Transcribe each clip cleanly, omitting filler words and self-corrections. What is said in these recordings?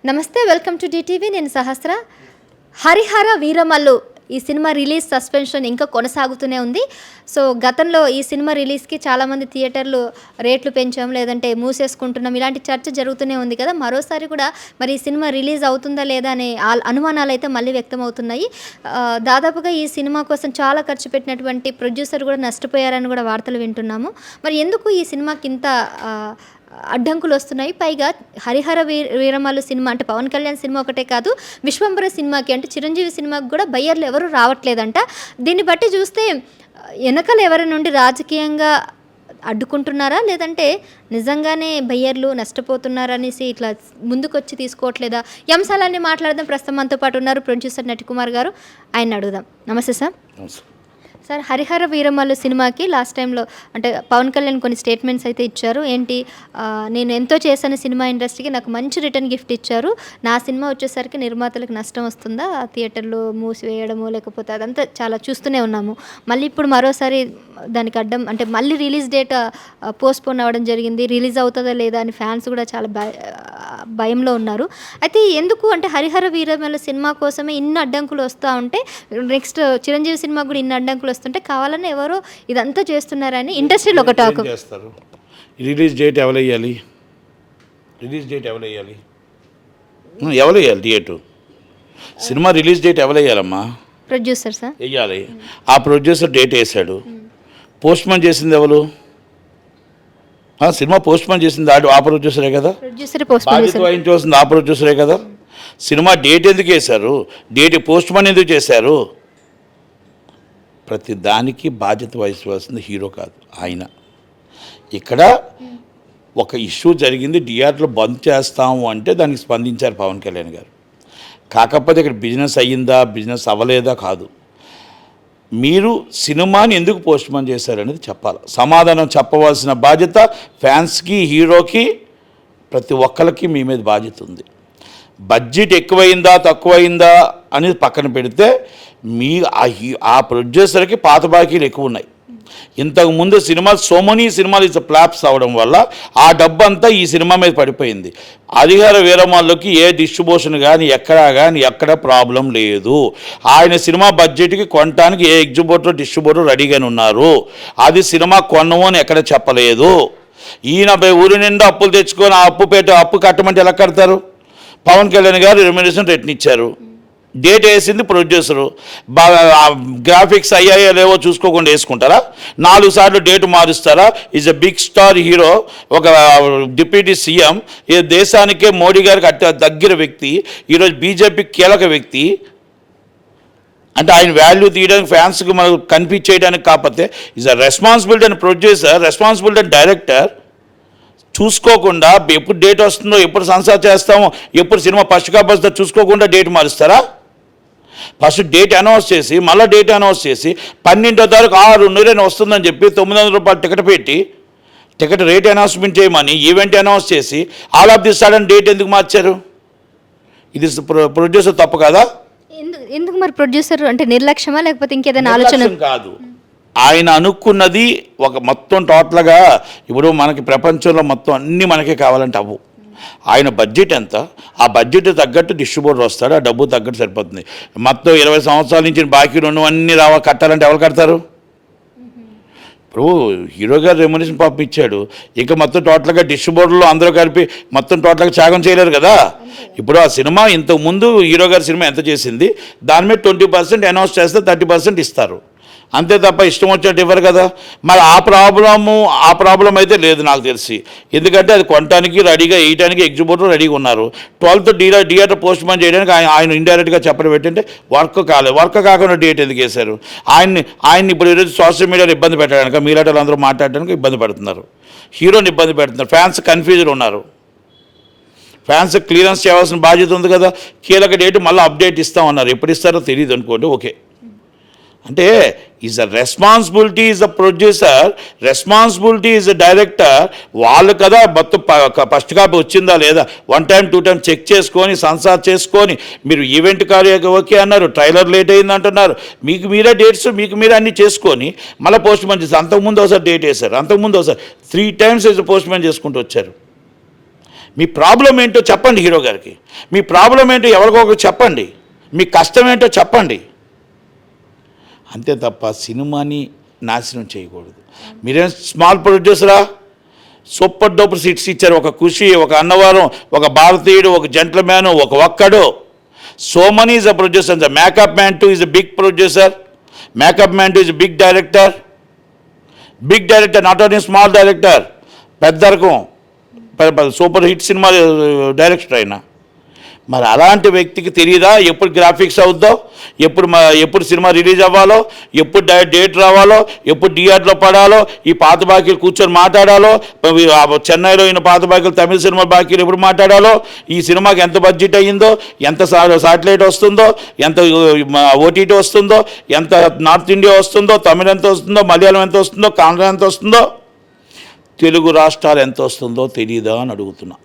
నమస్తే, welcome to DTV. నేను సహస్ర. హరిహర వీరమల్లు ఈ సినిమా రిలీజ్ సస్పెన్షన్ ఇంకా కొనసాగుతూనే ఉంది. సో గతంలో ఈ సినిమా రిలీజ్కి చాలామంది థియేటర్లు రేట్లు పెంచాం, లేదంటే మూసేసుకుంటున్నాం, ఇలాంటి చర్చ జరుగుతూనే ఉంది కదా. మరోసారి కూడా మరి ఈ సినిమా రిలీజ్ అవుతుందా లేదా అనే అనుమానాలు అయితే మళ్ళీ వ్యక్తమవుతున్నాయి. దాదాపుగా ఈ సినిమా కోసం చాలా ఖర్చు పెట్టినటువంటి ప్రొడ్యూసర్ కూడా నష్టపోయారని కూడా వార్తలు వింటున్నాము. మరి ఎందుకు ఈ సినిమాకి ఇంత అడ్డంకులు వస్తున్నాయి? పైగా హరిహర వీరమల్లు సినిమా అంటే పవన్ కళ్యాణ్ సినిమా ఒకటే కాదు, విశ్వంబర సినిమాకి అంటే చిరంజీవి సినిమాకి కూడా బయ్యర్లు ఎవరు రావట్లేదంట. దీన్ని బట్టి చూస్తే వెనకలు ఎవరి నుండి రాజకీయంగా అడ్డుకుంటున్నారా, లేదంటే నిజంగానే బయ్యర్లు నష్టపోతున్నారనేసి ఇట్లా ముందుకొచ్చి తీసుకోవట్లేదా? ఈ అంశాలన్నీ మాట్లాడదాం. ప్రస్తుతం మనతో పాటు ఉన్నారు ప్రొడ్యూసర్ నటికుమార్ గారు. ఆయన అడుగుదాం. నమస్తే సార్. సార్, హరిహర వీరమల్లు సినిమాకి లాస్ట్ టైంలో అంటే పవన్ కళ్యాణ్ కొన్ని స్టేట్మెంట్స్ అయితే ఇచ్చారు. ఏంటి, నేను ఎంతో చేశాను సినిమా ఇండస్ట్రీకి, నాకు మంచి రిటర్న్ గిఫ్ట్ ఇచ్చారు, నా సినిమా వచ్చేసరికి నిర్మాతలకు నష్టం వస్తుందా, థియేటర్లు మూసివేయడము లేకపోతే అదంతా చాలా చూస్తూనే ఉన్నాము. మళ్ళీ ఇప్పుడు మరోసారి దానికి అడ్డం అంటే మళ్ళీ రిలీజ్ డేట్ పోస్ట్పోన్ అవ్వడం జరిగింది. రిలీజ్ అవుతుందా లేదా అని ఫ్యాన్స్ కూడా చాలా భయంలో ఉన్నారు. అయితే ఎందుకు అంటే హరిహర వీరమల్లు సినిమా కోసమే ఇన్ని అడ్డంకులు వస్తూ ఉంటే, నెక్స్ట్ చిరంజీవి సినిమా కూడా ఇన్ని అడ్డంకులు వస్తుంటే కావాలని ఎవరో ఇదంతా చేస్తున్నారని ఇండస్ట్రీలో ఒక టాక్. రిలీజ్ డేట్ ఎవరు వేయాలి? డేటు సినిమా రిలీజ్ డేట్ ఎవరు వేయాలమ్మా? ప్రొడ్యూసర్ సార్ వేయాలి. ఆ ప్రొడ్యూసర్ డేట్ వేసాడు. పోస్ట్పోన్ చేసింది ఎవరు? సినిమా పోస్ట్పోన్ చేసింది ఆ ప్రొడ్యూసరే కదా. బాధ్యత వహించవలసింది ఆ ప్రొడ్యూసరే కదా. సినిమా డేట్ ఎందుకు వేశారు? డేట్ పోస్ట్పోన్ ఎందుకు చేశారు? ప్రతి దానికి బాధ్యత వహించవలసింది హీరో కాదు, ఆయన. ఇక్కడ ఒక ఇష్యూ జరిగింది, థియేటర్లు బంద్ చేస్తాము అంటే దానికి స్పందించారు పవన్ కళ్యాణ్ గారు. కాకపోతే ఇక్కడ బిజినెస్ అయ్యిందా, బిజినెస్ అవ్వలేదా కాదు. మీరు సినిమాని ఎందుకు పోస్ట్పోన్ చేశారనేది చెప్పాలి. సమాధానం చెప్పవలసిన బాధ్యత ఫ్యాన్స్కి, హీరోకి, ప్రతి ఒక్కరికి మీ మీద బాధ్యత ఉంది. బడ్జెట్ ఎక్కువైందా తక్కువైందా అనేది పక్కన పెడితే మీ ఆ ప్రొడ్యూసర్కి పాత బాకీలు ఎక్కువ ఉన్నాయి. ఇంతకుముందు సినిమాలు సోమనీ సినిమాలు ఇట్లా ఫ్లాప్స్ అవ్వడం వల్ల ఆ డబ్బు అంతా ఈ సినిమా మీద పడిపోయింది. హరిహర వీరమల్లుకి ఏ డిస్ట్రిబ్యూషన్ కానీ ఎక్కడ ప్రాబ్లం లేదు. ఆయన సినిమా బడ్జెట్కి కొనడానికి ఏ ఎగ్జిబ్యూటర్ డిస్ట్రిబ్యూటర్ రెడీగానే ఉన్నారు. అది సినిమా కొనము అని ఎక్కడ చెప్పలేదు. ఈయన ఊరి నిండా అప్పులు తెచ్చుకొని ఆ అప్పు కట్టమంటే ఎలా కడతారు? పవన్ కళ్యాణ్ గారు రెమ్యునరేషన్ రిటర్న్ ఇచ్చారు, డేట్ వేసింది ప్రొడ్యూసరు. బాగా గ్రాఫిక్స్ అయ్యాయో లేవో చూసుకోకుండా వేసుకుంటారా? 4 సార్లు డేటు మారుస్తారా? Is a big star hero, ఒక డిప్యూటీ సీఎం, ఈ దేశానికే మోడీ గారికి అత్యంత దగ్గర వ్యక్తి, ఈరోజు బీజేపీ కీలక వ్యక్తి. అంటే ఆయన వాల్యూ తీయడానికి ఫ్యాన్స్కి మనకు కనిపించేయడానికి కాకపోతే ఈజ్ అ రెస్పాన్సిబిలిటీ అని ప్రొడ్యూసర్, రెస్పాన్సిబిలిటీ అని డైరెక్టర్ చూసుకోకుండా ఎప్పుడు డేట్ వస్తుందో, ఎప్పుడు సంసార్ చేస్తామో, ఎప్పుడు సినిమా ఫస్ట్ కాపొస్తుందో చూసుకోకుండా డేట్ మారుస్తారా? ఫస్ట్ డేట్ అనౌన్స్ చేసి మళ్ళీ డేట్ అనౌన్స్ చేసి 12వ తారీఖు 6 వస్తుందని చెప్పి 900 రూపాయలు టికెట్ పెట్టి టికెట్ రేట్ అనౌన్స్మెంట్ చేయమని ఈవెంట్ అనౌన్స్ చేసి all of the sudden date ఎందుకు మార్చారు? ఇది ప్రొడ్యూసర్ తప్పు కదా? ఎందుకు మరి ప్రొడ్యూసర్ అంటే నిర్లక్ష్యమా లేకపోతే ఇంకేదైనా ఆలోచన? కాదు, ఆయన అనుకున్నది ఒక మొత్తం టోటల్గా. ఇప్పుడు మనకి ప్రపంచంలో మొత్తం అన్నీ మనకే కావాలంటే అవ్వు. ఆయన బడ్జెట్ ఎంత, ఆ బడ్జెట్ తగ్గట్టు డిస్ట్రిబ్యూటర్ వస్తాడు, ఆ డబ్బు తగ్గట్టు సరిపోతుంది. మొత్తం 20 సంవత్సరాల నుంచి బాకీలు ఉన్నవన్నీ కట్టాలంటే ఎవరు కడతారు? ఇప్పుడు హీరో గారు రెమ్యునరేషన్ పాపం ఇచ్చాడు, ఇక మొత్తం టోటల్గా డిస్ట్రిబ్యూటర్లు అందరూ కలిపి మొత్తం టోటల్గా త్యాగం చేయలేరు కదా. ఇప్పుడు ఆ సినిమా ఇంతకుముందు హీరో గారి సినిమా ఎంత చేసింది, దాని మీద 20% అనౌన్స్ చేస్తే 30% ఇస్తారు, అంతే తప్ప ఇష్టం వచ్చినట్టు ఇవ్వరు కదా. మరి ఆ ప్రాబ్లం అయితే లేదు నాకు తెలిసి. ఎందుకంటే అది కొనడానికి రెడీగా వేయడానికి ఎగ్జిబ్యూటర్ రెడీగా ఉన్నారు. 12th థియేటర్ పోస్ట్పోన్ చేయడానికి ఆయన ఇండైరెక్ట్గా చెప్పడం పెట్టంటే వర్క్ కాకుండా డేట్ ఎందుకు వేశారు? ఆయన్ని ఇప్పుడు ఈరోజు సోషల్ మీడియాలో ఇబ్బంది పెట్టడానికి, మీలాటలు అందరూ మాట్లాడడానికి ఇబ్బంది పెడుతున్నారు, హీరోని ఇబ్బంది పెడుతున్నారు, ఫ్యాన్స్ కన్ఫ్యూజన్ ఉన్నారు. ఫ్యాన్స్ క్లియరెన్స్ చేయాల్సిన బాధ్యత ఉంది కదా. కీలక డేట్ మళ్ళీ అప్డేట్ ఇస్తామన్నారు, ఎప్పుడు ఇస్తారో తెలియదు అనుకోండి. ఓకే, అంటే is a responsibility is a producer, responsibility is a director. వాళ్ళు కదా మొత్తం ఫస్ట్ కాపీ వచ్చిందా లేదా 1 time 2 time చెక్ చేసుకొని సంసార్ చేసుకొని, మీరు ఈవెంట్ ఓకే అన్నారు, ట్రైలర్ లేట్ అయింది అంటున్నారు, మీకు మీరే డేట్స్ మీకు మీరే అన్నీ చేసుకొని మళ్ళీ పోస్ట్పోన్ చేస్తారు. అంతకుముందు ఒకసారి డేట్ వేశారు, అంతకుముందు ఒకసారి 3 times పోస్ట్పోన్ చేసుకుంటూ వచ్చారు. మీ ప్రాబ్లం ఏంటో చెప్పండి హీరో గారికి, మీ ప్రాబ్లం ఏంటో ఎవరికొకరు చెప్పండి, మీ కష్టం ఏంటో చెప్పండి. అంతే తప్ప సినిమాని నాశనం చేయకూడదు. మీరేం స్మాల్ ప్రొడ్యూసరా, సూపర్ డూపర్ హిట్స్ ఇచ్చారు. ఒక ఖుషి, ఒక అన్నవరం, ఒక భారతీయుడు, ఒక జెంట్లమ్యాన్, ఒక ఒక్కడు. So Mani is a producer. The makeup man too is a big producer. Makeup man too is a big director. Big director, not only small director. పెద్ద రకం సూపర్ హిట్ సినిమా డైరెక్టర్ అయినా. మరి అలాంటి వ్యక్తికి తెలియదా ఎప్పుడు గ్రాఫిక్స్ అవుద్దో, ఎప్పుడు సినిమా రిలీజ్ అవ్వాలో, ఎప్పుడు డేట్ రావాలో, ఎప్పుడు థియేటర్లో పడాలో, ఈ పాత బాకీలు కూర్చొని మాట్లాడాలో, చెన్నైలో ఈయన పాత బాకీలు తమిళ సినిమా బాకీలు ఎప్పుడు మాట్లాడాలో, ఈ సినిమాకి ఎంత బడ్జెట్ అయ్యిందో, ఎంత శాటిలైట్ వస్తుందో, ఎంత ఓటీటీ వస్తుందో, ఎంత నార్త్ ఇండియా వస్తుందో, తమిళ ఎంత వస్తుందో, మలయాళం ఎంత వస్తుందో, కన్నడ ఎంత వస్తుందో, తెలుగు రాష్ట్రాలు ఎంత వస్తుందో తెలియదా అని అడుగుతున్నా.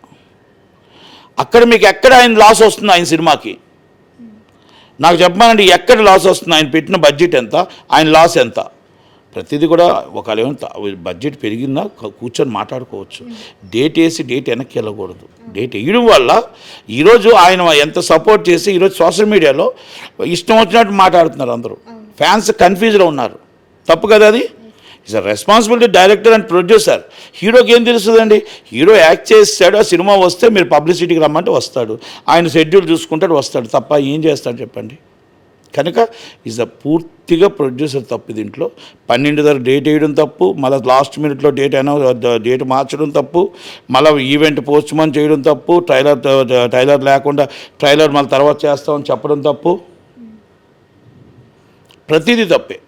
అక్కడ మీకు ఎక్కడ ఆయన లాస్ వస్తుంది, ఆయన సినిమాకి నాకు చెప్పానండి, ఎక్కడ లాస్ వస్తుంది, ఆయన పెట్టిన బడ్జెట్ ఎంత, ఆయన లాస్ ఎంత, ప్రతిదీ కూడా ఒకవేళ బడ్జెట్ పెరిగిందా కూర్చొని మాట్లాడుకోవచ్చు. డేట్ వేసి డేట్ వెనక్కి వెళ్ళకూడదు. డేట్ వేయడం వల్ల ఈరోజు ఆయన ఎంత సపోర్ట్ చేసి ఈరోజు సోషల్ మీడియాలో ఇష్టం వచ్చినట్టు మాట్లాడుతున్నారు అందరూ. ఫ్యాన్స్ కన్ఫ్యూజ్లో ఉన్నారు. తప్పు కదా అది. It's a responsibility director and producer. హీరోకి ఏం తెలుస్తుందండి, హీరో యాక్ట్ చేస్తాడు, ఆ సినిమా వస్తే మీరు పబ్లిసిటీకి రమ్మంటే వస్తాడు, ఆయన షెడ్యూల్ చూసుకుంటాడు వస్తాడు, తప్ప ఏం చేస్తాడు చెప్పండి. కనుక ఈజ్ అ పూర్తిగా ప్రొడ్యూసర్ తప్పు దీంట్లో. 12 దగ్గర డేట్ వేయడం తప్పు, మళ్ళీ లాస్ట్ మినిట్లో డేట్ మార్చడం తప్పు, మళ్ళీ ఈవెంట్ పోస్ట్పోన్ చేయడం తప్పు, ట్రైలర్ లేకుండా ట్రైలర్ మళ్ళీ తర్వాత చేస్తామని చెప్పడం తప్పు, ప్రతిదీ తప్పే.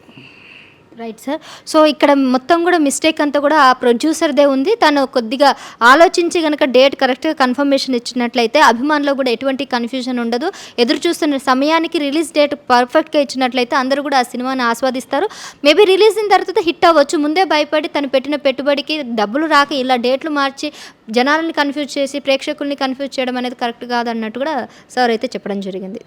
Right sir. సో ఇక్కడ మొత్తం కూడా మిస్టేక్ అంతా కూడా ఆ ప్రొడ్యూసర్దే ఉంది. తను కొద్దిగా ఆలోచించి కనుక డేట్ కరెక్ట్గా కన్ఫర్మేషన్ ఇచ్చినట్లయితే అభిమానులో కూడా ఎటువంటి కన్ఫ్యూజన్ ఉండదు. ఎదురు చూస్తున్న సమయానికి రిలీజ్ డేట్ పర్ఫెక్ట్గా ఇచ్చినట్లయితే అందరూ కూడా ఆ సినిమాని ఆస్వాదిస్తారు. మేబీ రిలీజ్ అయిన తర్వాత హిట్ అవ్వచ్చు. ముందే భయపడి తను పెట్టిన పెట్టుబడికి డబ్బులు రాక ఇలా డేట్లు మార్చి జనాలని కన్ఫ్యూజ్ చేసి ప్రేక్షకుల్ని కన్ఫ్యూజ్ చేయడం అనేది కరెక్ట్ కాదన్నట్టు కూడా సార్ అయితే చెప్పడం జరిగింది.